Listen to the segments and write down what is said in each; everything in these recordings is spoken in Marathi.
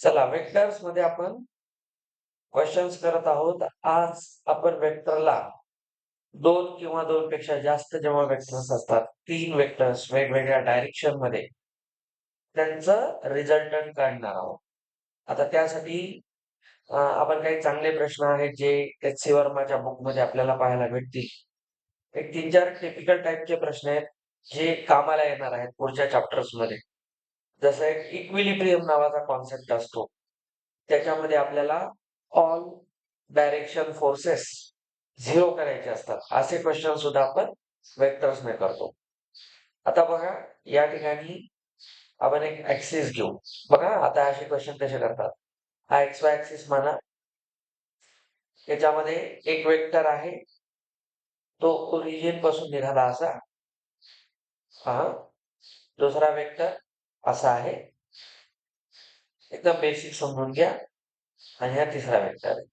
चला वेक्टर्स मध्ये आपण क्वेश्चन्स करत आहोत. आज आपण वेक्टरला 2 किंवा 2 पेक्षा जास्त जेव्हा वेक्टर्स असतात, 3 वेक्टर्स वेगवेगळ्या डायरेक्शन मध्ये त्यांचं रिझल्टंट काढणार आहोत. आता त्यासाठी आपण काही चांगले प्रश्न आहेत जे एच.सी. वर्माच्या बुकमध्ये आपल्याला पाहायला भेटतील. एक 3-4 टिपिकल टाइपचे प्रश्न आहेत, जे कामाला येणार आहेत पुढच्या चॅप्टर्समध्ये. जसं एक इक्विलिब्रियम नावाचा कॉन्सेप्ट असतो. त्याच्यामध्ये आपल्याला ऑल डायरेक्शन फोर्सेस 0 करायचे असतात. असे क्वेश्चन सुद्धा आपण वेक्टर्सने करतो. आता बघा या ठिकाणी आपण एक ऍक्सिस घेऊ. बघा आता असे क्वेश्चन कसे करतात. हा एक्स वाय ऍक्सिस म्हणा. त्याच्यामध्ये एक वेक्टर आहे. तो ओरिजिन पासून निघाला असा. हा दुसरा वेक्टर असा आहे. एकदम बेसिक समजून घ्या. आणि हा तिसरा वेक्टर आहे.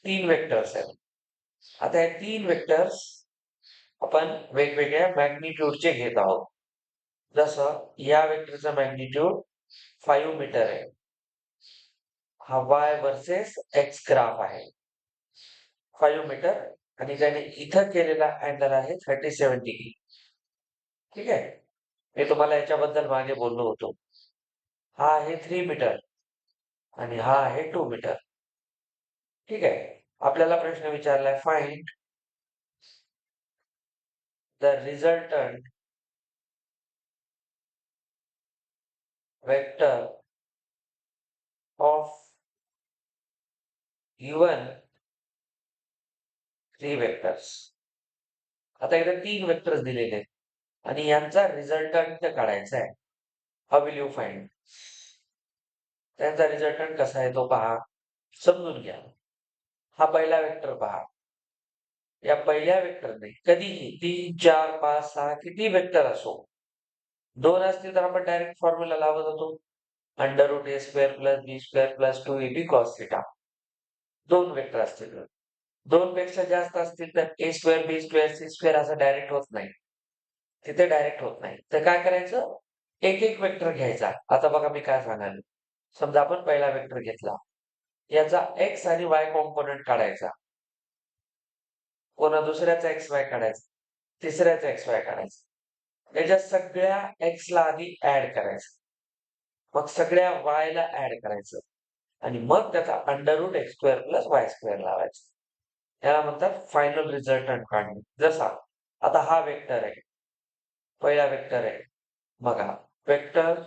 3 वेक्टर्स आहेत. आता हे 3 वेक्टर्स आपण वेगवेगळ्या मॅग्निट्यूडचे घेत आहोत. जसं या वेक्टरचं मॅग्निट्यूड 5 मीटर आहे. हा y वर्सेस x ग्राफ आहे. 5 मीटर आणि त्याने इथं केलेला अँगल आहे 37 डिग्री. ठीक आहे. मी तुम्हाला याच्याबद्दल मागे बोललो होतो. हा आहे 3 मीटर आणि हा आहे 2 मीटर. ठीक आहे. आपल्याला प्रश्न विचारलाय find the resultant vector of given 3 vectors. आता इथे 3 वेक्टर्स दिलेले आहेत आणि यांचा रिझल्टंट काढायचा आहे. How will you find? त्यांचा रिझल्टंट कसा आहे तो पहा. समजून घ्या. हा पहिला वेक्टर पहा. या पहिल्या वेक्टरने कधीही 3, 4, 5, 6 किती वेक्टर असो, 2 असतील तर आपण डायरेक्ट फॉर्म्युला लावत होतो. √a² + b² + 2ab cos θ. 2 vector असतील. 2 पेक्षा जास्त असतील तर a² b² c² असं डायरेक्ट होत नाही. तिथे डायरेक्ट होत नाही. तर काय करायचं? एक वेक्टर घ्यायचा. आता बघा मी काय सांगाल. समजा आपण पहिला वेक्टर घेतला. याचा x आणि y कॉम्पोनंट काढायचा. पुन्हा दुसऱ्याचा XY काढायचा. तिसऱ्याचा XY काढायचा. त्याच्या सगळ्या x ला आधी ऍड करायचं. मग सगळ्या y ला ऍड करायचं. आणि मग त्याचा √x² + y² लावायचं. याला म्हणतात फायनल रिझल्टंट काढणे. जसा आता हा वेक्टर आहे. पहिला वेक्टर आहे. बघा वेक्टर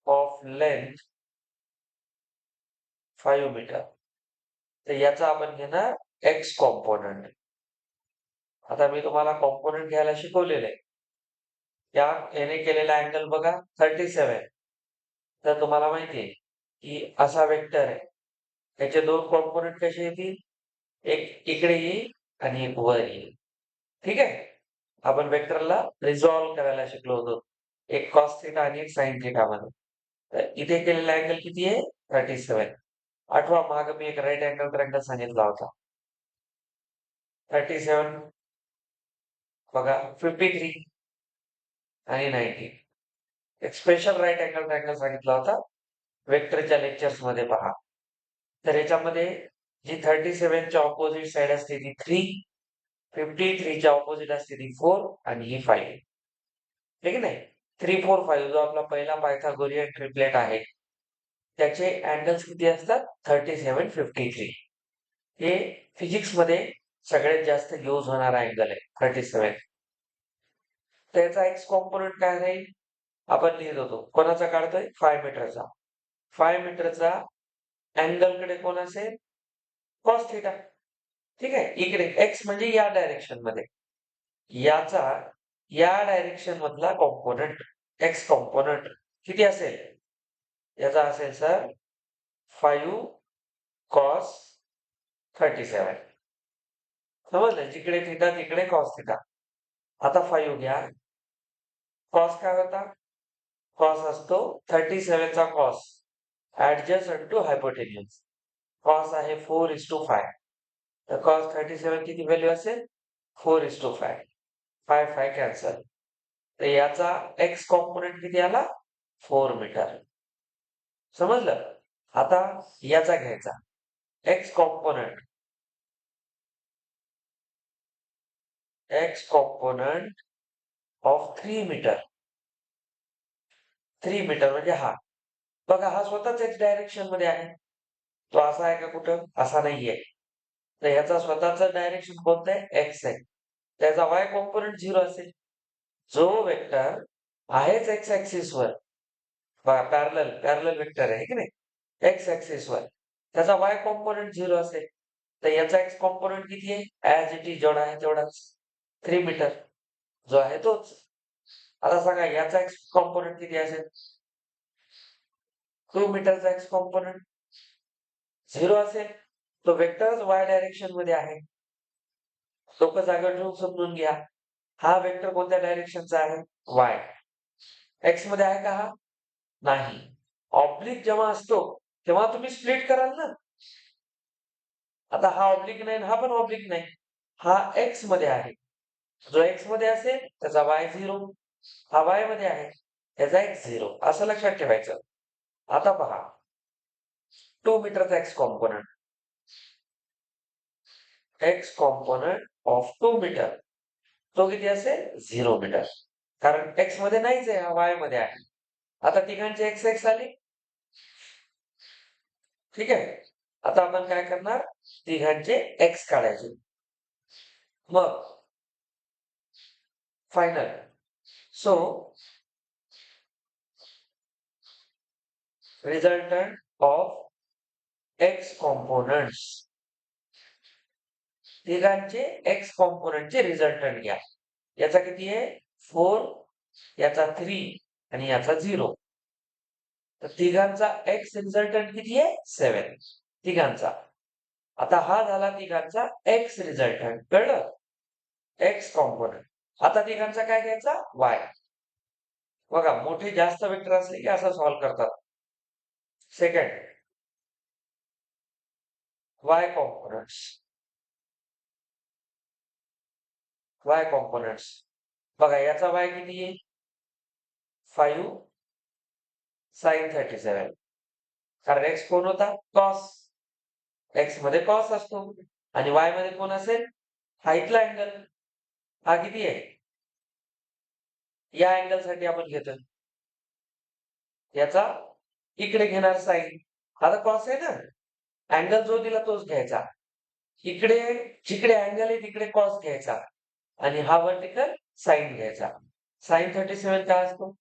ऑफ लेंथ 5 मीटर. तर याचा आपण घेणार x कॉम्पोनंट. आता मी तुम्हाला कॉम्पोनंट घ्यायला शिकवलेलं आहे. याने केलेला अँगल बघा 37. तर तुम्हाला माहिती आहे की असा वेक्टर आहे. त्याचे 2 कॉम्पोनंट कसे येतील? एक इकडे येईल आणि एक वर येईल. ठीक आहे. आपण वेक्टरला रिझॉल्व्ह करायला शिकलो होतो. एक cos θ आणि एक sin θ मध्ये. तर इथे केलेला अँगल किती आहे? 37. आठवा मागे मी एक राईट अँगल ट्रायंगल सांगितला होता. 37 बघा 53 आणि 90. एक स्पेशल राईट अँगल ट्रायंगल सांगितला होता. वेक्टरच्या लेक्चर्स मध्ये पहा. तर याच्यामध्ये जी 37 च्या ऑपोजिट साइड असते ती 3, 53 च्या ऑपोजिट असते ती 4 आणि ही 5. ठीक आहे नाही? 3, 4, 5 जो आपला पहिला पायथागोरियन ट्रिपलेट आहे. त्याचे अँगल्स किती असतात? 37, 53. हे फिजिक्स मध्ये सगळ्यात जास्त यूज होणारा अँगल आहे 37. त्याचा एक्स कॉम्पोनंट काय राहील? आपण लिहित होतो. कोणाचा काढतोय? 5 मीटरचा. 5 मीटरचा अँगल कडे कोण असेल? cos θ. ठीक आहे. इकडे एक्स म्हणजे या डायरेक्शन मध्ये. याचा या डायरेक्शन मधला कॉम्पोनंट एक्स कॉम्पोनंट किती असेल? याचा असेल सर 5 cos 37. समजलं? जिकडे थिटा तिकडे cos θ. आता 5 घ्या. cos काय होता? cos असतो 37 चा cos adjacent to hypotenuse. cos आहे 4:5. तर cos 37 किती व्हॅल्यू असेल? 4:5. 5 कॅन्सल. तर याचा x कॉम्पोनंट किती आला? 4 मीटर. समजलं? आता याचा घ्यायचा x component of 3 metre. 3 metre म्हणजे हा. बघा हा स्वतःच एक्स डायरेक्शन मध्ये आहे. तो असा आहे का कुठं? असा नाहीये. तर ह्याचा स्वतःचा डायरेक्शन कोणतं आहे? एक्स आहे. त्याचा वाय कॉम्पोनंट 0 असेल. जो वेक्टर आहेच एक्स ऍक्सिस वर, बघा पॅरलल वेक्टर आहे की नाही, एक्स ऍक्सिस वर, त्याचा वाय कॉम्पोनंट 0 असेल. तर याचा एक्स कॉम्पोनंट किती आहे? ऍज इट इज जेवढा आहे तेवढाच, 3 मीटर जो आहे तोच. आता सांगा याचा एक्स कॉम्पोनंट किती असेल? 2 मीटरचा एक्स कॉम्पोनंट 0 असेल. तो वेक्टरच वाय डायरेक्शन मध्ये आहे. लोक जागा ठेवून समजून घ्या. हा वेक्टर कोणत्या डायरेक्शनचा आहे? वाय. एक्स मध्ये आहे का हा? नाही. ऑब्लिक जेव्हा असतो तेव्हा तुम्ही स्प्लिट कराल ना. आता हा ऑब्लिक नाही, हा पण ऑब्लिक नाही. हा एक्स मध्ये आहे. जो एक्स मध्ये असेल त्याचा वाय 0. हा वाय मध्ये आहे त्याचा एक्स 0. असं लक्षात ठेवायचं. आता पहा 2 मीटरचा एक्स कॉम्पोनंट ऑफ 2 मीटर, तो किती असेल? 0 मीटर. कारण एक्स मध्ये नाहीच आहे, हा वाय मध्ये आहे. आता तिघांचे एक्स एक्स आले. ठीक आहे. आता आपण काय करणार? तिघांचे एक्स काढायचे. मग final. So resultant of x components, तिघांचे एक्स कॉम्पोनंटचे रिझल्टंट घ्या. याचा किती आहे? 4, याचा 3 आणि याचा 0. तर तिघांचा एक्स रिझल्टंट किती आहे? 7. तिघांचा. आता हा झाला तिघांचा एक्स रिझल्टंट. कळलं? X component. आता तिघांचा काय घ्यायचा? वाय. बघा मोठे जास्त वेक्टर असले की असं सॉल्व्ह करतात. Second, Y components. बघा याचा वाय किती आहे? 5 sin 37. कारण एक्स कोण होता? कॉस. एक्स मध्ये कॉस असतो आणि वाय मध्ये कोण असेल? हा इथला अँगल. हा किती आहे? या अँगल साठी आपण घेतोय. याचा इकडे घेणार साइन. आता कॉस आहे ना, अँगल जो दिला तोच घ्यायचा. इकडे जिकडे अँगल आहे तिकडे कॉस घ्यायचा आणि हा वर्टिकल साइन घ्यायचा. साइन 37 काय असतो?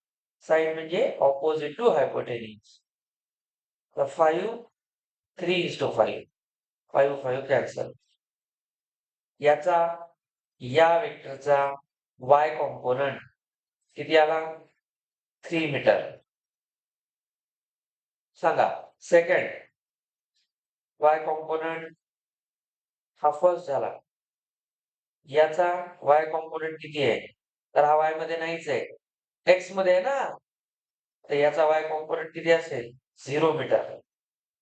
साइन म्हणजे ऑपोजिट टू हायपोटेन्यूज. तर 5 3:5. 5 कॅन्सल. याचा या वेक्टरचा वाय कॉम्पोनंट किती आला? 3 मीटर. सांगा. सेकंड, वाय कॉम्पोनंट हा फर्स्ट झाला. याचा वाय कॉम्पोनंट किती आहे? तर हा वाय मध्ये नाहीच आहे, एक्स मध्ये आहे ना. तर याचा वाय कॉम्पोनंट किती असेल? 0 मीटर.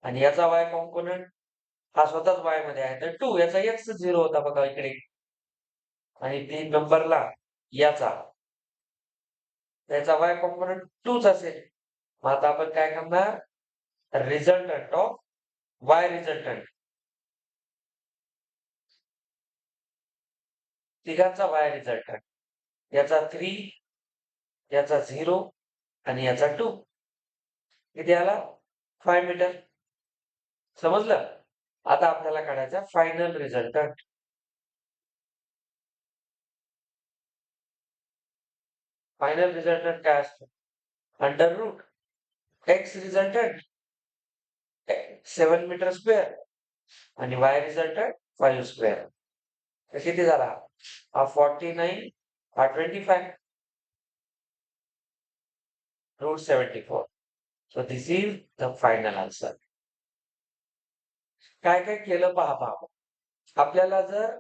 आणि याचा वाय कॉम्पोनंट हा स्वतःच वाय मध्ये आहे तर 2. याचा एक्स 0 होता बघा इकडे. आणि 3 नंबरला याचा, त्याचा वाय कॉम्पोनंट 2च असेल. मग आता आपण काय करणार? रिझल्टंट ऑफ वाय रिझल्टंट, तिघांचा वाय रिझल्टंट. याचा 3, याचा 0 आणि याचा 2 किती आला? 5 मीटर. समजलं? आता आपल्याला काढायचा फायनल रिझल्टंट. फायनल रिझल्टंट काय असतो? Under root x resultant 7 metre square आणि वाय रिझल्टंट 5 स्क्वेअर. तर किती झाला? हा 49, हा 25, root 74. So this is the final answer. काय काय केलं पहा. आपल्याला जर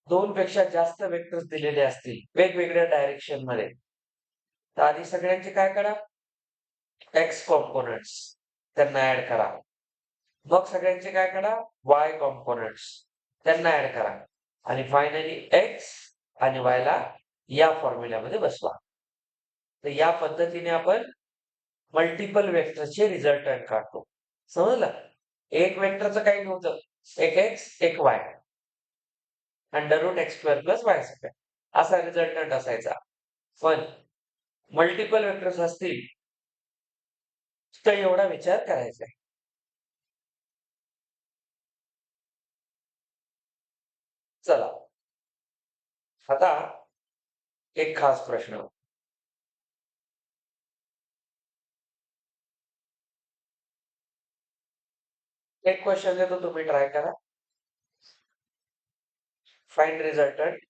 2 पेक्षा जास्त वेक्टर्स दिलेले असतील वेगवेगळ्या डायरेक्शन मध्ये, तर आधी सगळ्यांचे काय करा? एक्स कॉम्पोनंट्स त्यांना ऍड करा. मग सगळ्यांचे काय करा? वाय कॉम्पोनंट्स त्यांना ऍड करा. आणि फायनली एक्स आणि वाय ला या फॉर्म्युल्यामध्ये बसवा. तर या पद्धतीने आपण मल्टिपल वेक्टरचे रिझल्टंट काढतो. समजलं? एक वेक्टरचं काही नव्हतं. एक एक्स, एक वाय. √x² + y². असा रिझल्टंट असायचा. पण मल्टिपल वेक्टर्स असतील तर एवढा विचार करायचा आहे. चला. आता एक खास प्रश्न. एक क्वेश्चन देतो, तुम्ही ट्राय करा. Find resultant.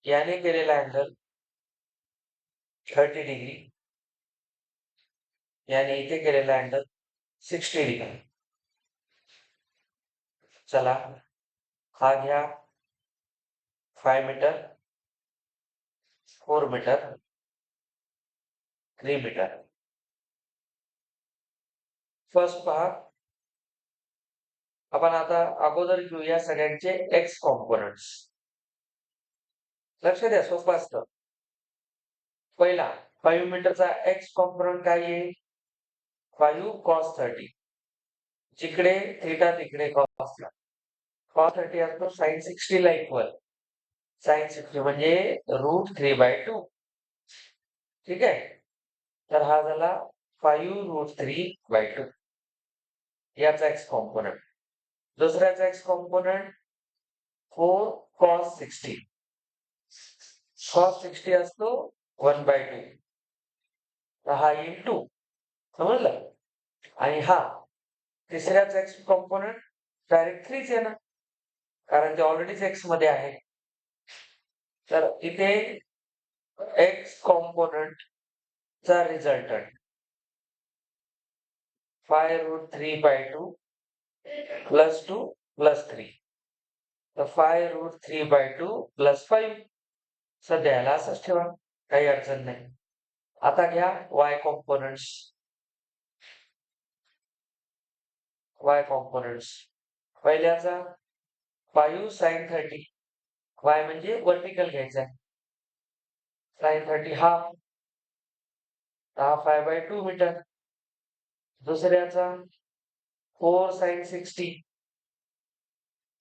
याने केलेला अँगल 30 डिग्री. याने इथे केलेला अँगल 60 डिग्री. चला, हा घ्या 5 मीटर, 4 मीटर, 3 मीटर. फर्स्ट पहा, आपण आता अगोदर घेऊया सगळ्यांचे एक्स कॉम्पोनंट्स. लक्ष द्या, सोपं असतं. पहिला 5 मीटरचा एक्स कॉम्पोनंट काय आहे? 5 cos 30. जिकडे थीटा तिकडे cos ला. cos 30 असतो sin 60 ला इक्वल. sin 60 म्हणजे √3/2. ठीक आहे? तर हा झाला 5√3/2. याचा एक्स कॉम्पोनंट. दुसऱ्याचा एक्स कॉम्पोनंट 4 cos 60. cos 60 असतो 1/2. तर हा येईल 2. समजलं? आणि हा तिसऱ्याचा एक्स कॉम्पोनंट डायरेक्ट 3च येणार, कारण ते ऑलरेडीच एक्स मध्ये आहे. तर इथे एक्स कॉम्पोनंट चा रिझल्टंट 5√3/2 + 2 + 3. तर 5√3/2 + 5. सध्या याला असंच ठेवा, काही अडचण नाही. आता घ्या वाय कॉम्पोनंट्स. वाय कॉम्पोनंट्स पहिल्याचा 5 sin 30. वाय म्हणजे वर्टिकल घ्यायचा आहे. sin 30 half. हा 5/2 मीटर. दुसऱ्याचा 4 sin 60.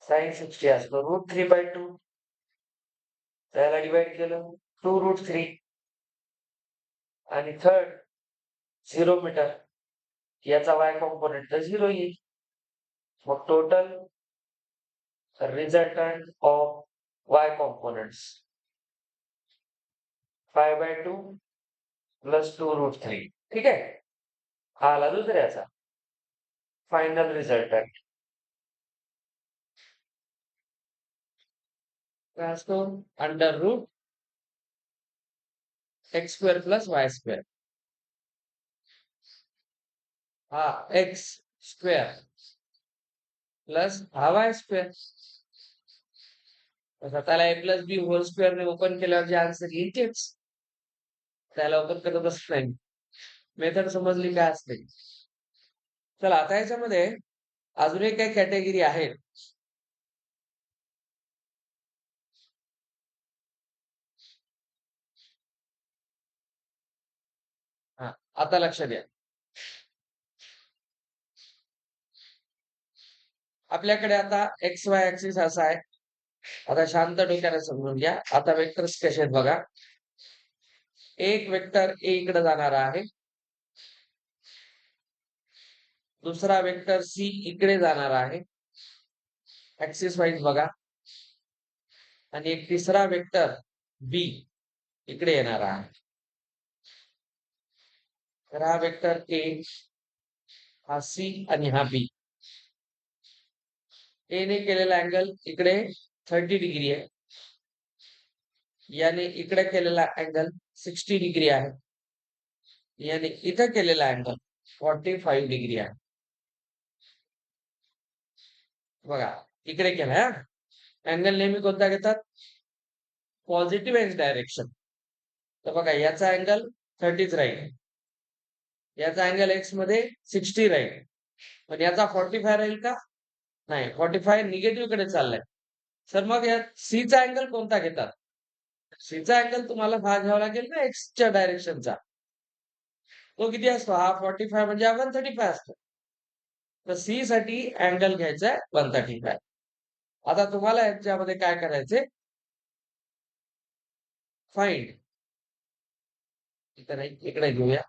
sin 60 असतो √3/2. त्याला डिवाइड केलं 2√3. आणि थर्ड 0 मीटर. याचा वाय कॉम्पोनंट तर 0 येईल. मग total resultant of Y components 5/2 + 2√3. ठीक आहे? हा आला दुसऱ्याचा फायनल रिझल्टंट. काय असतो? √x² + y². हा x² प्लस हा y². त्याला a + b होल स्क्वेअरने ओपन केल्यावर जे आन्सर येईल तेच. त्याला ओपन करत बसत नाही. मेथड समजली काय असते? चला, आता याच्यामध्ये अजूनही काही कॅटेगरी आहेत. हा, आता लक्ष द्या. आपल्याकडे आता XY ऍक्सिस असा आहे. आता शांत डोक्याने समजून घ्या. आता वेक्टर्स कसे आहेत बघा. एक वेक्टर ए इकडे जाणार आहे. दुसरा वेक्टर सी इकडे जाणार आहे. ऍक्सिस वाईज बघा. आणि एक तिसरा वेक्टर बी इकडे येणार आहे. तर हा वेक्टर ए, हा सी आणि हा बी. ए ने केलेला अँगल इकडे 30 डिग्री आहे. याने इकडे केलेला अँगल 60 डिग्री आहे. याने इथं केलेला अँगल 45 डिग्री आहे. बघा इकडे केलाय हा. अँगल नेहमी कोणता घेतात? Positive x direction. तर बघा याचा अँगल 30 राहील. याचा अँगल एक्स मध्ये 60 राहील. पण याचा 45 राहील का? नाही, 45 निगेटिव्ह कडे चाललाय. सर मग यात सीचा अँगल कोणता घेतात? सीचा अँगल तुम्हाला हा घ्यावा लागेल ना एक्सच्या डायरेक्शनचा. तो किती असतो? हा 45 म्हणजे हा 135 असतो. तर सी साठी अँगल घ्यायचा आहे 135. आता तुम्हाला याच्यामध्ये काय करायचंय? फाइंड. इथं नाही, इकडे घेऊया.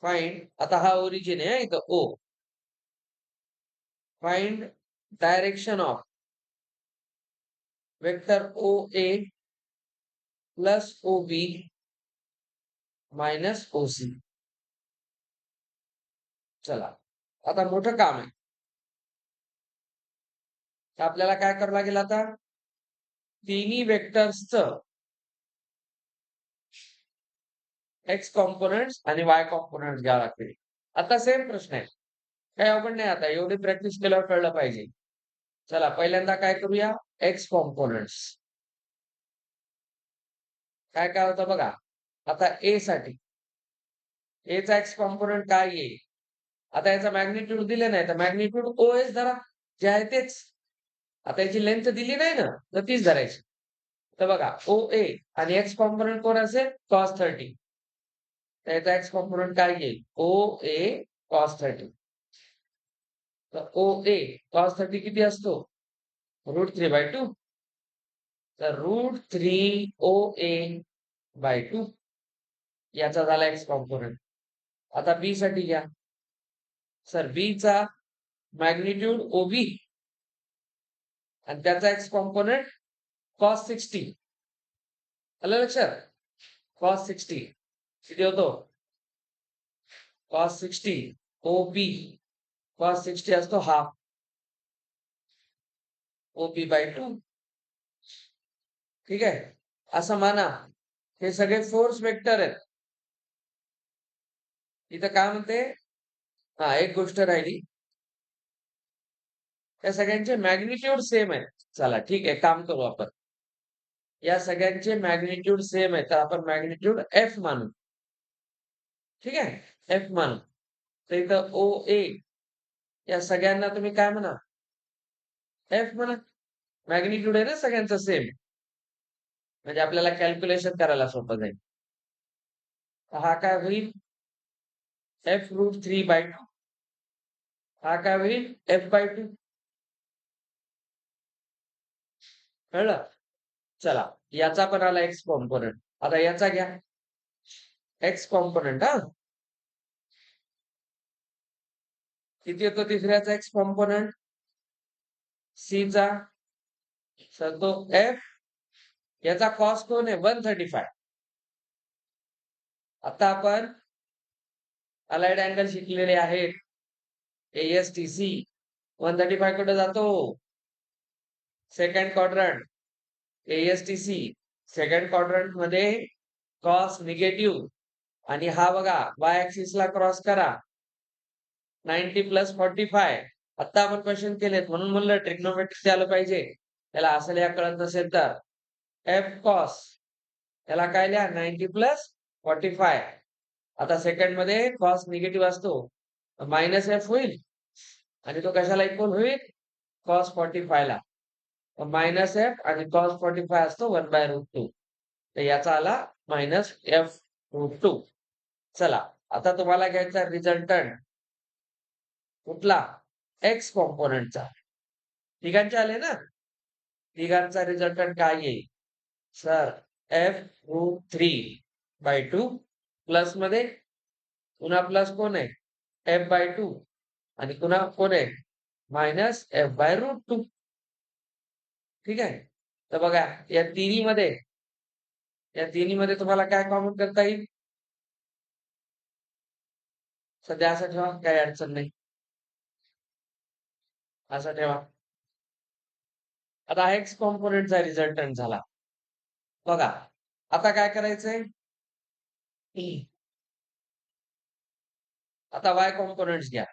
फाइंड. आता हा ओरिजिन आहे इथं O. Find direction of vector O A plus O B minus O C. चला आता मोठं काम आहे. तर आपल्याला काय करावं लागेल आता? तिन्ही वेक्टर्सचं एक्स कॉम्पोनंट्स आणि वाय कॉम्पोनंट्स घ्यावे लागतील. आता सेम प्रश्न आहे. काही अवघड नाही, आता एवढी प्रॅक्टिस केल्यावर कळलं पाहिजे. चला पहिल्यांदा काय करूया? X components. काय काय होतं बघा. आता ए साठी ए चा एक्स कॉम्पोनंट काय येईल? आता याचा मॅग्निट्यूड दिले नाही तर मॅग्निट्यूड ओ एस धरा, जे आहे तेच. आता याची लेंथ दिली नाही ना, तर तीच धरायची. तर बघा ओ ए आणि एक्स कॉम्पोनंट कोण असेल? कॉस 30. तर याचा एक्स कॉम्पोनंट काय येईल? ओ ए कॉस 30. तर ओ ए कॉस 30 किती असतो? √3/2. तर √3 ओ ए बाय 2 याचा झाला एक्स कॉम्पोनंट. आता बी साठी घ्या. सर बी चा मॅग्निट्यूड ओबी आणि त्याचा एक्स कॉम्पोनंट कॉस 60. आलं लक्षात? कॉस 60 किती होतो? कॉस 60 ओबी कॉस 60 असतो हाफ ओबी बाय 2. ठीक आहे. असं माना हे सगळे फोर्स वेक्टर आहेत. इथं काय म्हणते? हा एक गोष्ट राहिली. या सगळ्यांचे मॅग्निट्यूड सेम आहे. चला ठीक आहे, काम करू आपण. या सगळ्यांचे मॅग्निट्यूड सेम आहे तर आपण मॅग्निट्यूड एफ मानू. ठीक आहे, एफ मानू. तर इथं ओ ए या सगळ्यांना तुम्ही काय म्हणा? एफ म्हणा. मॅग्निट्यूड आहे ना सगळ्यांचा सेम, म्हणजे आपल्याला कॅल्क्युलेशन करायला सोपं जाईल. हा काय होईल? f√3/2. हा काय होईल? f/2. कळलं? चला याचा पण आला एक्स कॉम्पोनंट. आता याचा घ्या एक्स कॉम्पोनंट. हा किती येतो तिसऱ्याचा एक्स कॉम्पोनंट? सी चा सर तो एफ. याचा कॉस कोण आहे? 135. आता आपण अलाइड अँगल शिकलेले आहेत. एएसटीसी 135 कुठे जातो? Second quadrant. ASTC second quadrant मध्ये कॉस निगेटिव्ह आणि हा बघा वाय ऍक्सिस ला क्रॉस करा 90 + 45. आता आपण क्वेश्चन केलेत म्हणून म्हणलं ट्रिग्नोमेट्री आलं पाहिजे. त्याला असं लिहा कळत नसेल तर एफ कॉस त्याला काय लिहा 90 + 45. आता सेकंड मध्ये कॉस निगेटिव्ह असतो मायनस एफ होईल आणि तो कशाला इक्वल होईल? कॉस 45 ला. मायनस एफ आणि कॉस 45 असतो 1/√2. तर याचा आला -f√2. चला आता तुम्हाला घ्यायचा रिझल्टंट कुठला? एक्स कॉम्पोनंटचा. तिघांचे आले ना? तिघांचा रिझल्टंट काय येईल? सर f√3/2 प्लस मध्ये पुन्हा प्लस कोण आहे? f/2 आणि पुन्हा कोण आहे? Minus f/√2. ठीक आहे. तर बघा या तिन्हीमध्ये तुम्हाला काय कॉमन करता येईल? सध्या असं ठेवा, काही अडचण नाही. असं ठेवा. आता एक्स कॉम्पोनंटचा रिझल्टंट झाला. बघा आता काय करायचंय? आता वाय कॉम्पोनंट्स घ्या.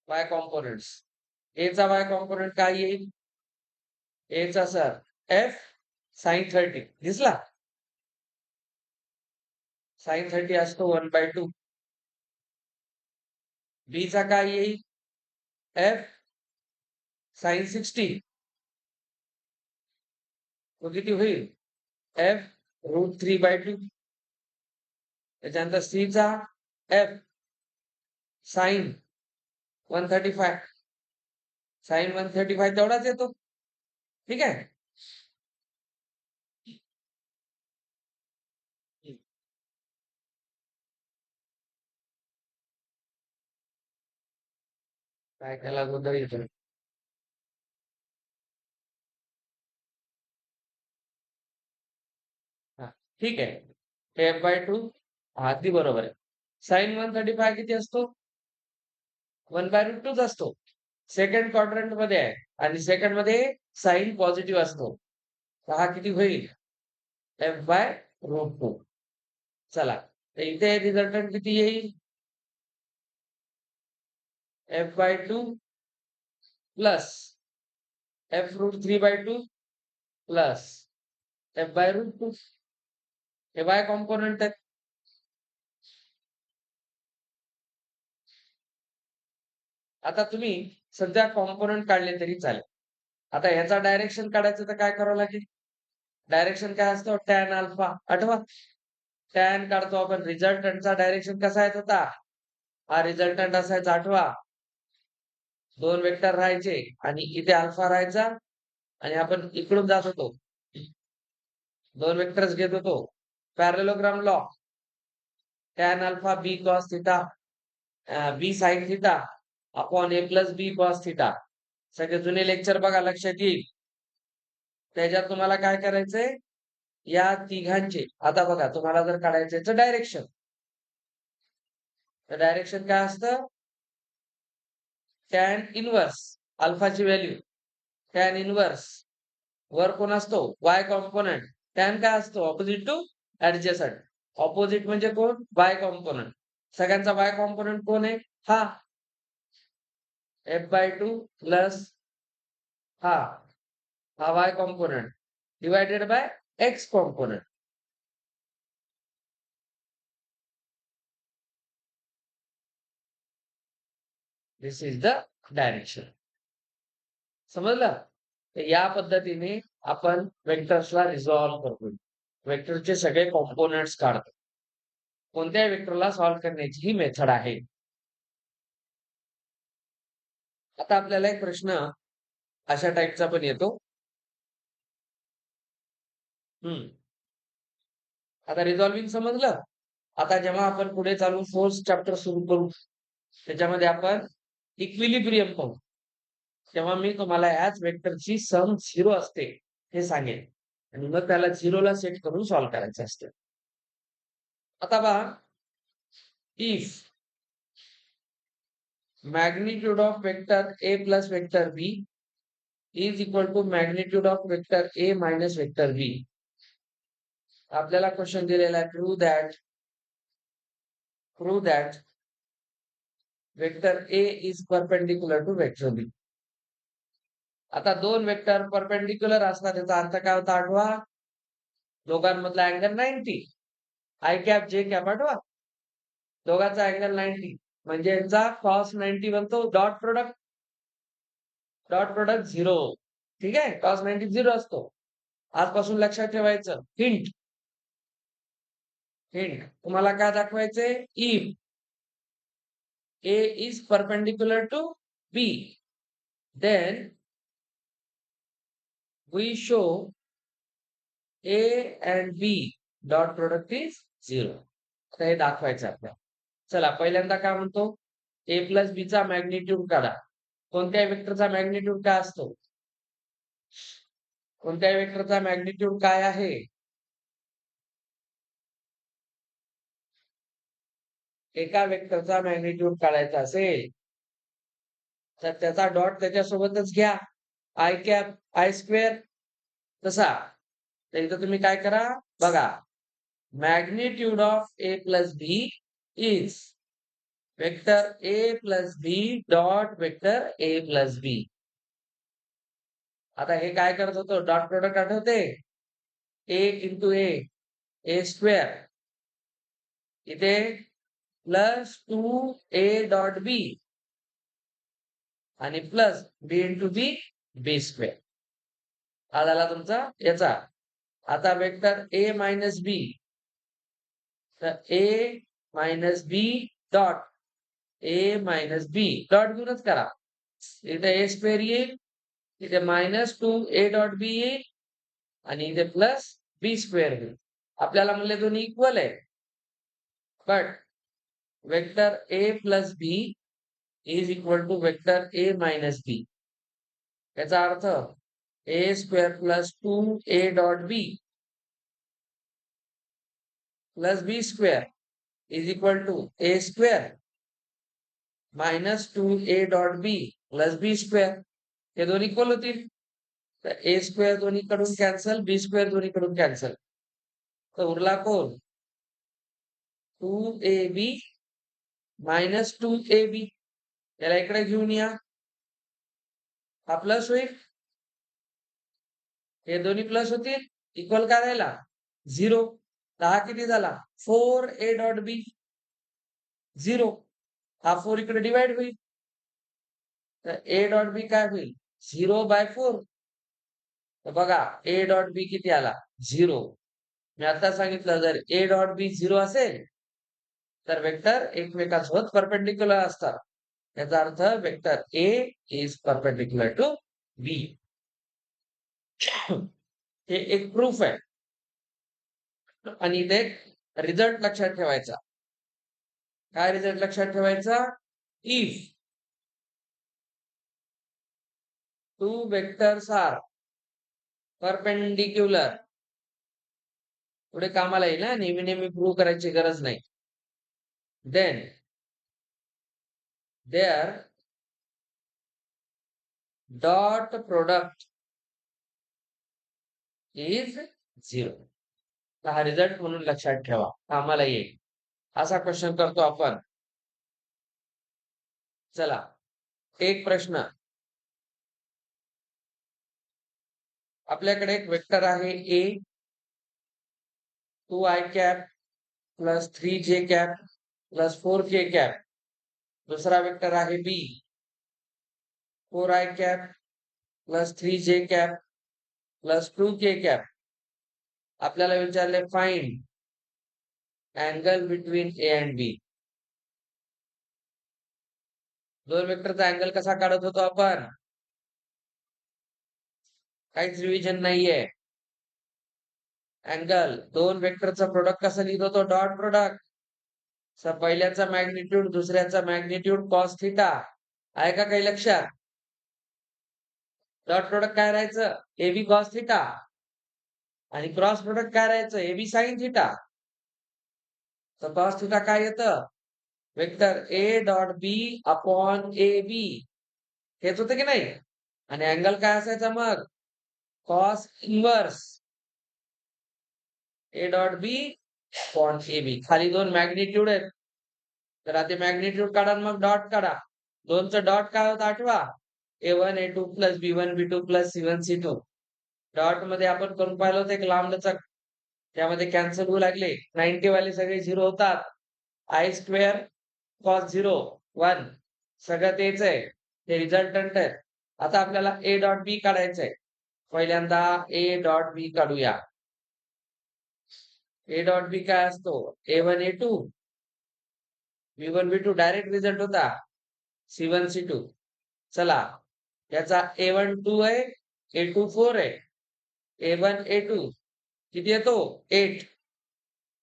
Y components. ए चा वाय कॉम्पोनंट काय येईल? ए चा सर एफ साइन 30 दिसला. साइन 30 असतो 1/2. बी चा काय येईल? F sine 60. तो किती होईल? एफ √3/2. त्याच्यानंतर सी चा एफ साइन 135. साइन 135 तेवढाच येतो. ठीक आहे. काय त्याला गोंधळ येतो. हा, ठीक आहे. F/2 अगदी बरोबर आहे. साइन 135 किती असतो? 1/√2 असतो. सेकंड क्वाड्रंट मध्ये आहे आणि सेकंड मध्ये साइन पॉझिटिव्ह असतो. तर हा किती होईल? F/√2. चला, तर इथे रिझल्टंट किती येईल? F/2 plus F√3/2 plus F/√2. हे वाय कॉम्पोनंट आहे. आता तुम्ही सध्या कॉम्पोनंट काढले तरी चालेल. आता ह्याचा डायरेक्शन काढायचं तर काय करावं लागेल? डायरेक्शन काय असतं? Tan alpha. आठवा, टॅन काढतो आपण. रिझल्टंटचा डायरेक्शन कसा येत होता? हा रिझल्टंट असायचा, आठवा. दोन वेक्टर राहायचे आणि इथे अल्फा राहायचा आणि आपण इकडून जात होतो. दोन वेक्टर्स घेत होतो. Parallelogram law. टॅन अल्फा बी कॉस थिटा बी साइन थिटा अपॉन ए प्लस बी कॉस थिटा. सगळे जुने लेक्चर बघा, लक्षात येईल. त्याच्यात तुम्हाला काय करायचंय? या तिघांचे आता बघा, तुम्हाला जर काढायचं डायरेक्शन, तर डायरेक्शन काय असतं? टॅन इनवर्स अल्फाची व्हॅल्यू, टॅन इनवर्स वर कोण असतो? Y component. टॅन काय असतो? Opposite to adjacent. ऑपोजिट म्हणजे कोण? Y component. सगळ्यांचा वाय कॉम्पोनंट कोण आहे? हा F/2 प्लस हा हा Y component divided by x component. This is the direction. समजलं? तर या पद्धतीने आपण वेक्टर्सला रिझॉल्व्ह करतो. वेक्टरचे सगळे कॉम्पोनंट्स काढतो. कोणत्याही वेक्टरला सॉल्व्ह करण्याची ही मेथड आहे. आता आपल्याला एक प्रश्न अशा टाईपचा पण येतो. आता रिझॉल्विंग समजलं. आता जेव्हा आपण पुढे चालू फोर्स चॅप्टर सुरू करू, त्याच्यामध्ये आपण इक्विलिब्रियम पाहू, तेव्हा मी तुम्हाला याच वेक्टरची सम 0 असते हे सांगेन आणि मग त्याला 0ला सेट करून सॉल्व्ह करायचं असतं. आता पहा, if magnitude of vector a plus vector b is equal to magnitude of vector a minus vector b. आपल्याला क्वेश्चन दिलेला आहे, prove that vector a is perpendicular to vector b. आता दोन वेक्टर परपेंडिक्युलर असतात, त्याचा अर्थ काय होता? आठवा, दोघांमधला अँगल 90. आय कॅप जे कॅप आठवा, दोघांचा अँगल 90 म्हणजे यांचा cos 90 बनतो. Dot product 0. ठीक आहे, cos 90 0 असतो. आजपासून लक्षात ठेवायचं. हिंट तुम्हाला काय दाखवायचंय? If A is perpendicular to B, then we show A and B dot product is 0. आता हे दाखवायचं आपल्याला. चला, पहिल्यांदा काय म्हणतो? A प्लस B चा मॅग्निट्यूड काढा. कोणत्याही वेक्टरचा मॅग्निट्यूड काय असतो? कोणत्याही वेक्टरचा मॅग्निट्यूड काय आहे? एका वेक्टरचा मॅग्निट्यूड काढायचा असेल तर त्याचा डॉट त्याच्यासोबतच घ्या. I cap I square. तसा तर इथं तुम्ही काय करा बघा, magnitude of A plus B is vector A plus B dot vector A plus B. आता हे काय करत होतो? डॉट प्रोडक्ट आठवते? A into A square. इथे प्लस 2a डॉट बी आणि plus B into B B square. हा झाला तुमचा याचा. आता वेक्टर ए मायनस बी, तर A minus B dot A minus B dot घेऊनच करा. इथे ए स्क्वेअर येईल, इथे मायनस 2a डॉट बी येईल आणि इथे प्लस बी स्क्वेअर येईल. आपल्याला म्हणले दोन्ही इक्वल आहे. But vector A plus B is equal to vector A minus B. याचा अर्थ A square plus 2a dot B plus B square is equal to A square minus 2a dot B plus B square. हे दोन्ही इक्वल होतील. तर ए स्क्वेअर दोन्हीकडून कॅन्सल, बी स्क्वेअर दोन्हीकडून कॅन्सल. तर उरला कोण? 2ab minus 2ab. याला इकडे घेऊन या. हा प्लस होईल. हे दोन्ही प्लस होतील. इक्वल काय राहिला? 0. तर हा किती झाला? 4a डॉट बी 0. हा 4 इकडे डिवाइड होईल. तर ए डॉट बी काय होईल? 0/4. तर बघा ए डॉट बी किती आला? 0. मी आता सांगितलं जर ए डॉट बी 0 असेल तर वेक्टर एकमेकांसोबत परपेंडिक्युलर असतात. याचा अर्थ vector A is perpendicular to B. हे एक प्रूफ आहे. आणि इथे रिझल्ट लक्षात ठेवायचा. काय रिझल्ट लक्षात ठेवायचा? If two vectors are perpendicular. पुढे कामाला येईल ना, नेहमी नेहमी प्रूव्ह करायची गरज नाही. Then their dot product is 0. हा रिझल्ट म्हणून लक्षात ठेवा, कामाला येईल. असा क्वेश्चन करतो आपण. चला एक प्रश्न. आपल्याकडे एक वेक्टर आहे A 2i cap plus 3j cap plus 4k cap. दुसरा वेक्टर आहे B 4i cap plus 3j cap plus 2k cap. आपल्याला विचारले find angle between A and B. दोन वेक्टरचा अँगल कसा काढत होतो आपण? काहीच रिव्हिजन नाहीये. अँगल दोन वेक्टरचा प्रोडक्ट कसं लिहित होतो? Dot product. पहिल्याचा मॅग्निट्यूड दुसऱ्याचा मॅग्निट्यूड कॉस थिटा. आहे का काही लक्षात? डॉट प्रोडक्ट काय राहायचं? AB cos theta. आणि क्रॉस प्रोडक्ट काय राहायचं? AB sine theta. तर कॉस थिटा काय येतं? Vector A dot B upon A B. हेच होतं की नाही? आणि अँगल काय असायचा मग? Cos inverse A dot B upon A B. खाली दोन मॅग्निट्यूड आहेत. तर आता मॅग्निट्यूड काढा मग डॉट काढा. दोनचं डॉट काय होतं आठवा? A1 A2 plus B1 B2 plus C1 C2. Dot मध्ये आपण करून पाहिलं होतं एक लांब लचक. त्यामध्ये कॅन्सल होऊ लागले. 90 वाले सगळे 0 होतात. आय स्क्वेअर कॉस 0 1 सगळं तेच आहे. हे रिझल्टंट आहे. आता आपल्याला ए डॉट बी काढायचंय. पहिल्यांदा ए डॉट बी काढूया. ए डॉट बी काय असतो? A1 A2 B1 B2 direct result होता. C1 C2. चला याचा A1 2 आहे, A2 4 आहे. A1 A2 किती येतो? 8.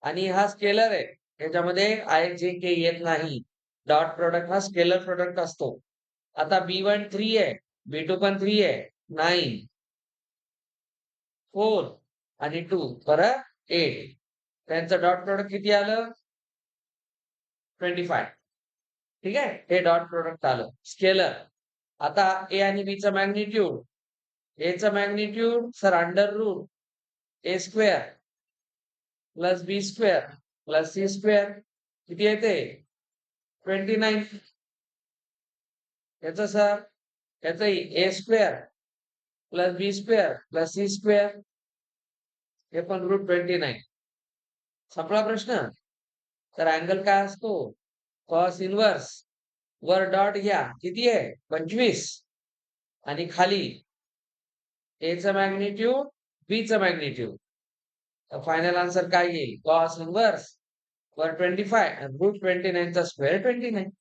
आणि हा स्केलर आहे. याच्यामध्ये आय जे के येत नाही. डॉट प्रोडक्ट हा स्केलर प्रोडक्ट असतो. आता B1 3 आहे, B2 पण 3 आहे. 9 4 आणि 2 परत 8. त्यांचं डॉट प्रोडक्ट किती आलं? 25. ठीक आहे. हे डॉट प्रोडक्ट आलं स्केलर. आता ए आणि बी चं मॅग्निट्यूड. ए चं magnitude sir under root A square plus B square plus C square किती येते? 29. याचं सर याचंही ए square plus B square plus C square हे पण √29. संपला प्रश्न. तर अँगल काय असतो? Cos inverse. वर डॉट घ्या, किती आहे? 25. आणि खाली ए चं मॅग्निट्यूड, बी चं मॅग्निट्यूड. तर फायनल आन्सर काय येईल? कॉस इन्व्हर्स वर 25 आणि √29 चा स्क्वेअर 29.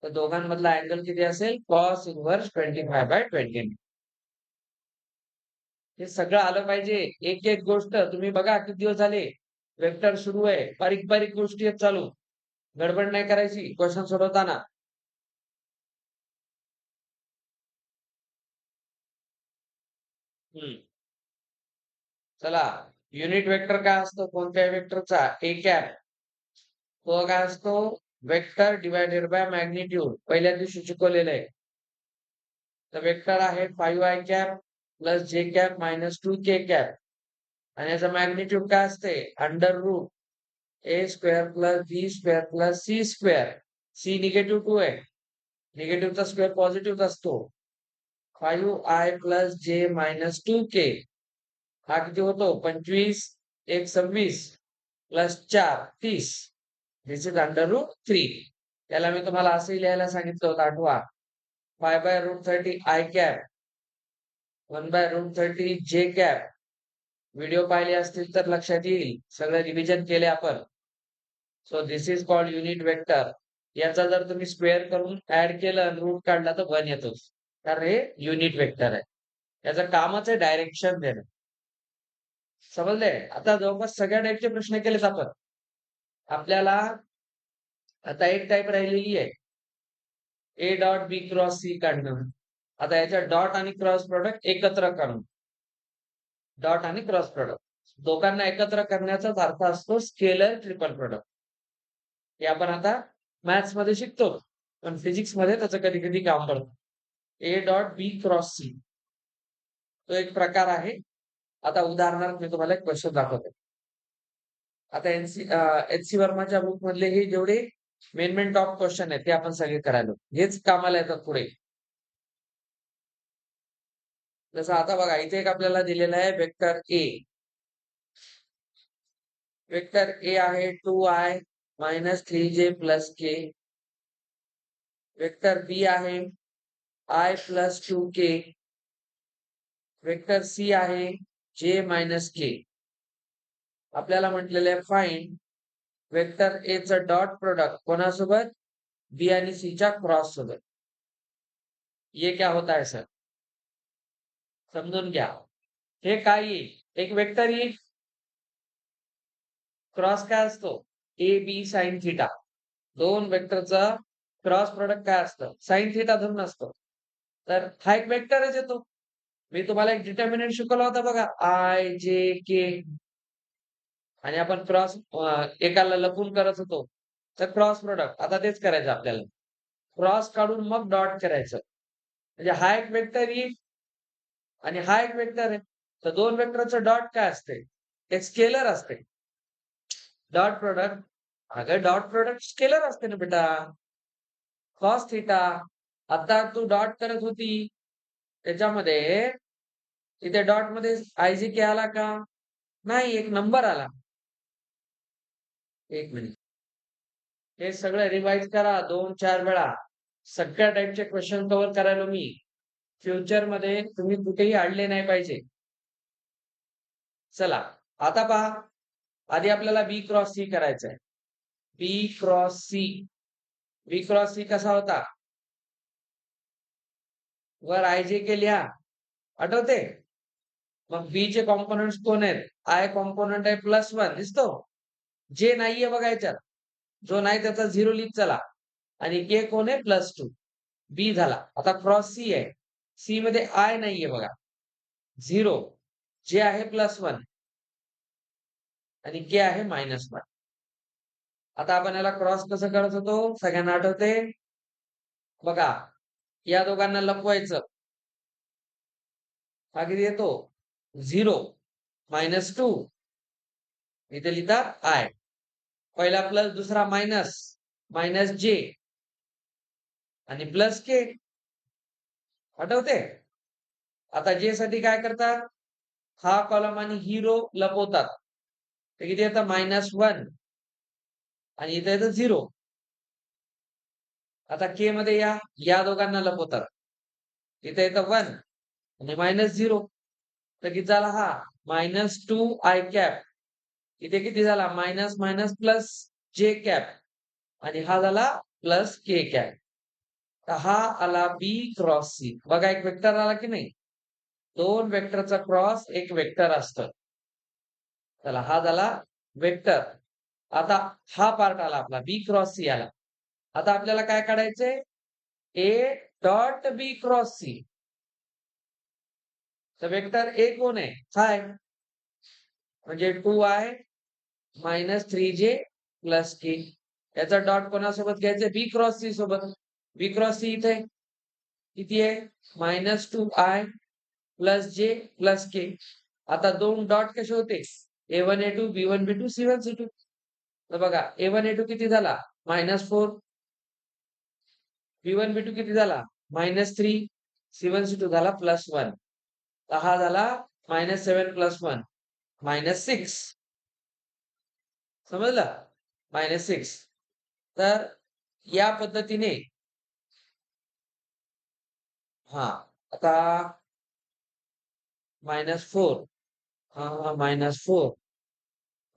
तर दोघांमधला अँगल किती असेल? Cos inverse 25/29. हे सगळं आलं पाहिजे. एक एक गोष्ट तुम्ही बघा किती दिवस झाले वेक्टर सुरू आहे. बारीक बारीक गोष्टी आहेत चालू. गडबड नाही करायची क्वेश्चन सोडवताना. चला, युनिट वेक्टर काय असतो कोणत्याही वेक्टरचा? A cap. तो काय असतो? Vector divided by magnitude. पहिल्या दिवशी शिकवलेलं आहे. तर वेक्टर आहे 5i cap plus J cap minus 2k cap. आणि याचं मॅग्निट्यूड काय असते? Under root A square plus B square plus C square. C negative 2 आहे. निगेटिव्हचा स्क्वेअर पॉझिटिव्ह असतो. 5i प्लस जे मायनस 2k. हा किती होतो? 25 1 26 plus 4 30. This is under root 3. त्याला मी तुम्हाला असंही लिहायला सांगितलं होतं, आठवा. 5/√30 आय कॅप 1/√30 जे कॅप. व्हिडिओ पाहिले असतील तर लक्षात येईल. सगळं रिव्हिजन केले आपण. So this is called unit vector. याचा जर तुम्ही स्क्वेअर करून ऍड केलं रूट काढला तर 1 येतो. कारण हे युनिट वेक्टर आहे. याचं कामच आहे डायरेक्शन देणं. समजले? आता जवळपास सगळ्या टाईपचे प्रश्न केलेत आपण. आपल्याला आता एक टाईप राहिलेली आहे, a dot b cross c काढणं. आता याच्या डॉट आणि क्रॉस प्रोडक्ट एकत्र करणं. डॉट आणि क्रॉस प्रोडक्ट दोघांना एकत्र करण्याचाच अर्थ असतो स्केलर ट्रिपल प्रोडक्ट. हे आपण आता मॅथ्स मध्ये शिकतो, पण फिजिक्स मध्ये त्याचं कधी कधी काम पडतं. A dot b cross c तो एक प्रकार आहे. आता उदाहरणार्थ मी तुम्हाला एक क्वेश्चन दाखवतो. आता एच सी वर्माच्या बुक मधले हे जेवढे मेन टॉप क्वेश्चन आहेत ते आपण सगळे करायलो. हेच कामाला येतात पुढे. जसं आता बघा, इथे एक आपल्याला दिलेला आहे वेक्टर ए. वेक्टर ए आहे 2i minus 3j plus k. Vector B आहे i plus 2k. Vector C आहे j मायनस k. आपल्याला म्हटलेलं आहे फाइंड वेक्टर ए चं डॉट प्रोडक्ट कोणासोबत? बी आणि सी च्या क्रॉस सोबत. ये क्या होता है सर? समजून घ्या. हे काय येईल? एक वेक्टर येईल. क्रॉस काय असतो? A b sine theta. दोन वेक्टरचा क्रॉस प्रोडक्ट काय असतं? साइन थिटा धरून असतो. तर हा एक वेक्टरच येतो. मी तुम्हाला एक डिटर्मिनंट शिकवला होता बघा, आय जे के. आणि आपण क्रॉस एकाला लपून करत होतो. तर क्रॉस प्रोडक्ट आता तेच करायचं आपल्याला. क्रॉस काढून मग डॉट करायचं. म्हणजे हा एक वेक्टर येईल आणि हा एक वेक्टर आहे. तर दोन वेक्टरचं डॉट काय असते? एक स्केलर असते. Dot product. अगं डॉट प्रोडक्ट स्केलर असते ना बेटा. Cos theta. आता तू डॉट करत होती त्याच्यामध्ये, तिथे डॉट मध्ये आयजीके आला का? नाही, एक नंबर आला. एक मिनिट, हे सगळं रिवाइज करा 2-4 वेळा. सगळ्या टाईपचे क्वेश्चन कव्हर करायला मी. फ्युचर मध्ये तुम्ही कुठेही अडले नाही पाहिजे. चला आता पहा, आधी आपल्याला बी क्रॉस सी करायचं आहे. बी क्रॉस सी. बी क्रॉस सी कसा होता? वर आय जे के लिहा, आठवते? मग बी चे कॉम्पोनंट्स कोण आहेत? आय कॉम्पोनंट आहे +1 दिसतो. जे नाहीये बघा याच्यात. जो नाही त्याचा 0 लिहित चला. आणि के कोण आहे? +2. बी झाला. आता क्रॉस सी आहे. सी मध्ये आय नाहीये बघा, 0. जे आहे +1 आणि के आहे -1. आता आपण याला क्रॉस कसं करत होतो? सगळ्यांना आठवते? बघा, या दोघांना लपवायचं. हा किती येतो? 0 -2. इथे लिहितात आय. पहिला प्लस दुसरा मायनस. मायनस जे आणि प्लस के. आठवते? आता जे साठी काय करतात? हा कॉलम आणि ही रो लपवतात. तर किती येतं? -1 आणि इथे येतं 0. आता के मध्ये या दोघांना लपवतात. इथे येतं 1 आणि -0. तर किती झाला हा? -2 i कॅप. इथे किती झाला? Minus minus plus J cap आणि हा झाला प्लस के कॅप. तर हा आला बी क्रॉस सी. बघा एक वेक्टर आला की नाही? 2 वेक्टरचा क्रॉस एक वेक्टर असतं. चला हा झाला वेक्टर. आता हा पार्ट आला आपला बी क्रॉस सी आला. आता आपल्याला काय काढायचंय? A dot b cross c. तर वेक्टर ए कोण आहे? हा आहे. म्हणजे 2i मायनस 3j प्लस के. याचा डॉट कोणासोबत घ्यायचा? बी क्रॉस सी सोबत. बी क्रॉस सी इथे किती आहे? -2i प्लस जे प्लस के. आता 2 डॉट कसे होते? A1 A2 B1 B2 C1 C2. तर बघा A1 A2 किती झाला? -4. B1 B2 किती झाला? -3. C1 C2 झाला +1. तर हा झाला -7 + 1 -6. समजलं? -6. तर या पद्धतीने हां, आता -4 -4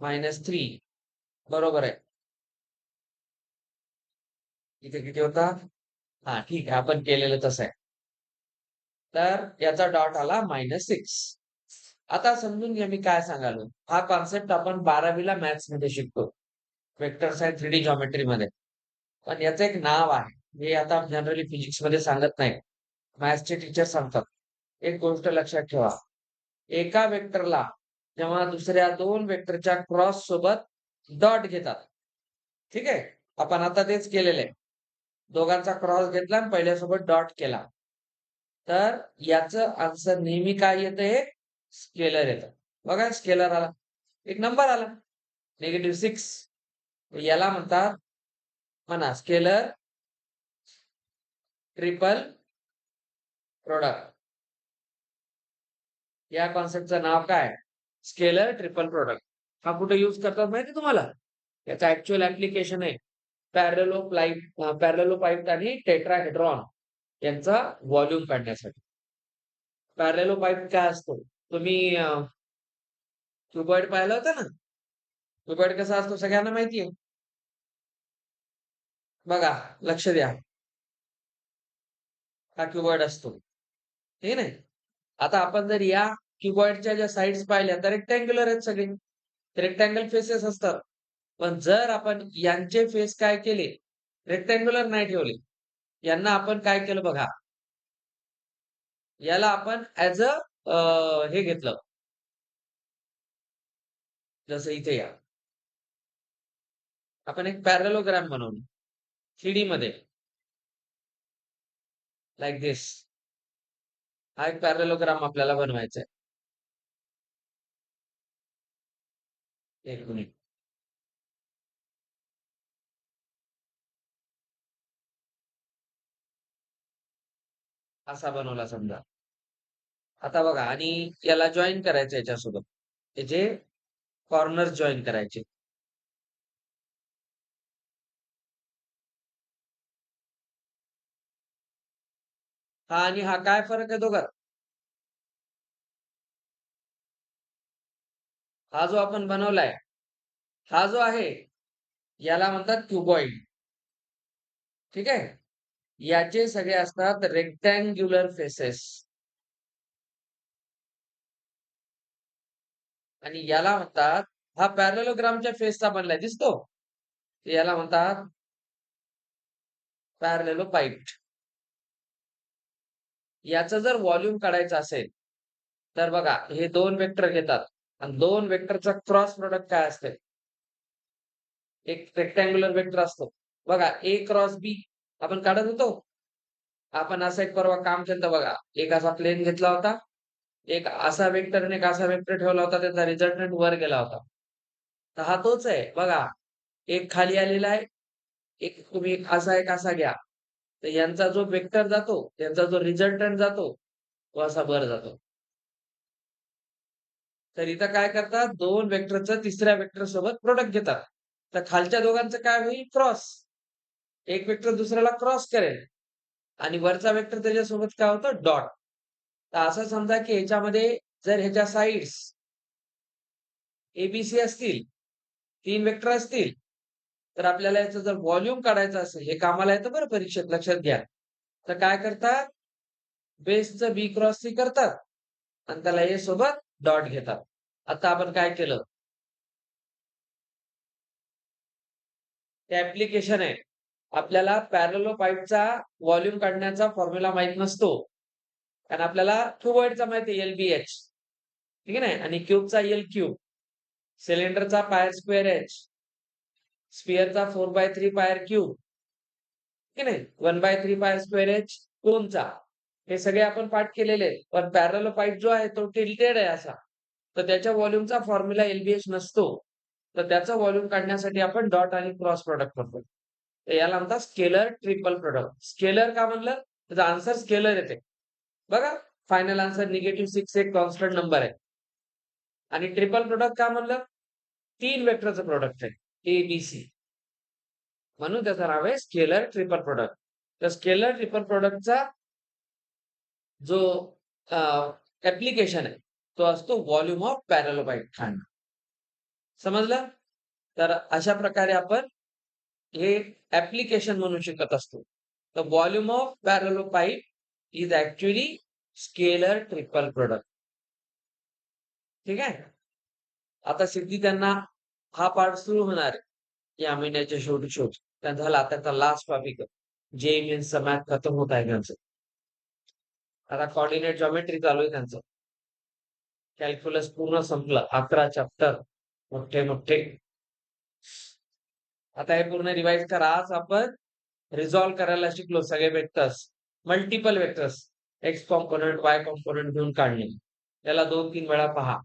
-3 बरोबर आहे. इथे किती होता? हां, ठीक आहे. आपण केलेलं तसं आहे. तर याचा डॉट आला -6. आता समजून घ्या मी काय सांगालो. हा कन्सेप्ट आपण 12वी ला मॅथ्समध्ये शिकतो. Vectors and 3D जॉमेट्रीमध्ये. पण याचं एक नाव आहे. हे आता जनरली फिजिक्समध्ये सांगत नाही. मॅथ्सचे टीचर सांगतात. एक गोष्ट लक्षात ठेवा. एका वेक्टरला जेव्हा दुसऱ्या 2 वेक्टरच्या क्रॉस सोबत डॉट घेतात. ठीक आहे? आपण आता तेच केलेलं आहे. दोघांचा क्रॉस घेतला आणि पहिल्यासोबत डॉट केला. तर याचं आन्सर नेहमी काय येतं? हे स्केलर येतं. बघा स्केलर आला. एक नंबर आला. -6. याला म्हणतात म्हणा स्केलर ट्रिपल प्रॉडक्ट. या कॉन्सेप्टचं नाव काय? Scalar triple product. हा कुठे यूज करतात माहिती तुम्हाला? याचा ऍक्च्युअल ऍप्लिकेशन आहे पॅरलेलो पाईप आणि टेट्राहेड्रॉन यांचा व्हॉल्यूम काढण्यासाठी. पॅरलेलो पाईप काय असतो? तुम्ही क्युबॉइड पाहिला होता ना? क्युबॉइड कसा असतो सगळ्यांना माहिती आहे. बघा, लक्ष द्या. हा क्युबॉइड असतो. हे नाही. आता आपण जर या क्युबॉइडच्या ज्या साइड्स पाहिल्या तर रेक्टँग्युलर आहेत सगळे. रेक्टँगल फेसेस असतात. पण जर आपण यांचे फेस काय केले? रेक्टँग्युलर नाही ठेवले. यांना आपण काय केलं बघा. याला आपण ॲज हे घेतलं. जसं इथे या. आपण एक पॅरलेलोग्राम बनवलं. 3D मध्ये. Like this. हा एक पॅरलेलोग्राम आपल्याला बनवायचा आहे. एक मिनिट. असा बनवला समजा. आता बघा आणि याला जॉइन करायचं याच्यासोबत. याचे कॉर्नर्स जॉइन करायचे. हा आणि हा काय फरक आहे दोघात? हा जो आपण बनवलाय, हा जो आहे, याला म्हणतात क्युबॉइड. ठीक आहे? याचे सगळे असतात रेक्टँग्युलर फेसेस. आणि याला म्हणतात, हा पॅरलेलोग्रामच्या फेसचा बनलाय दिसतो? याला म्हणतात पॅरलेलोपाइप्ड. याचं जर व्हॉल्यूम काढायचं असेल, तर बघा हे 2 वेक्टर घेतात आणि 2 वेक्टरचा क्रॉस प्रॉडक्ट काय असते? एक रेक्टँग्युलर वेक्टर असतो. बघा ए क्रॉस बी आपण काढत होतो. आपण असं एक परवा काम केलं बघा. एक असा प्लेन घेतला होता. एक असा वेक्टर आणि एक असा वेक्टर ठेवला होता. त्याचा रिझल्टंट वर गेला होता. तर हा तोच आहे. बघा, एक खाली आलेला आहे एक तुम्ही एक असा घ्या. तर यांचा जो वेक्टर जातो, यांचा जो रिझल्टंट जातो, तो असा वर जातो. तर इथं काय करतात, 2 वेक्टरचं तिसऱ्या वेक्टर सोबत प्रॉडक्ट घेतात. तर खालच्या दोघांचं काय होईल? क्रॉस. एक वेक्टर दुसऱ्याला क्रॉस करेल आणि वरचा वेक्टर त्याच्यासोबत काय होतं? डॉट. तर असं समजा की ह्याच्यामध्ये जर ह्याच्या साइड्स ए असतील, 3 वेक्टर असतील, तर आपल्याला याचं जर व्हॉल्यूम काढायचं असेल, हे कामाला येतं बरं परीक्षेत लक्षात घ्या. तर काय करतात? बेसचं बी क्रॉस सी करतात आणि त्याला ए सोबत डॉट घेतात. आता आपण काय केलं? ते ॲप्लिकेशन आहे. आपल्याला पॅरालेलोपाईपचा व्हॉल्यूम काढण्याचा फॉर्म्युला माहीत नसतो. कारण आपल्याला क्युबॉइडचा माहिती आहे एल-बी-एच. ठीक आहे ना? आणि क्यूबचा एल-क्यूब. सिलेंडरचा पाय स्क्वेअर एच. स्फिअरचा 4/3 पाय क्यूब. की नाही? 1/3 पाय स्क्वेअर एच कोनचा. हे सगळे आपण पाठ केलेले आहेत. पण पॅरलल पाईप जो आहे तो टिल्टेड आहे असा. तर त्याच्या व्हॉल्यूमचा फॉर्म्युला एल नसतो. तर त्याचं व्हॉल्यूम काढण्यासाठी आपण डॉट आणि क्रॉस प्रॉडक्ट वापरतो. तर याला म्हणतात स्केलर ट्रिपल प्रॉडक्ट. स्केलर का म्हणलं? त्याचा आन्सर स्केलर येते. बघा फायनल आन्सर -6 एक कॉन्स्टंट नंबर आहे. आणि ट्रिपल प्रॉडक्ट का म्हणलं? 3 वेक्टरचं प्रॉडक्ट आहे. ए-बी-सी. म्हणून त्याचं नाव आहे स्केलर ट्रिपल प्रॉडक्ट. तर स्केलर ट्रिपल प्रॉडक्टचा जो ॲप्लिकेशन आहे, तो असतो व्हॉल्यूम ऑफ पॅरालेलोपाईप काढणं. समजलं? तर अशा प्रकारे आपण हे ॲप्लिकेशन म्हणून शिकत असतो. तर volume of parallelepiped is actually scalar triple product. ठीक आहे? आता सिद्धी त्यांना हा पार्ट सुरू होणार आहे. या महिन्याच्या शेवटी. त्या झाला आता लास्ट टॉपिक आहे. जे मॅथ खतम होत आहे त्यांचं. आता कोऑर्डिनेट जॉमेट्री चालू आहे त्यांचं. कॅल्क्युलस पूर्ण संपलं. 11 चॅप्टर मोठे. आता हे पूर्ण रिवाइज करा. आज आपण रिझॉल्व्ह करायला शिकलो सगळे vectors. Multiple vectors. X component, Y component घेऊन काढणे. त्याला 2-3 वेळा पहा.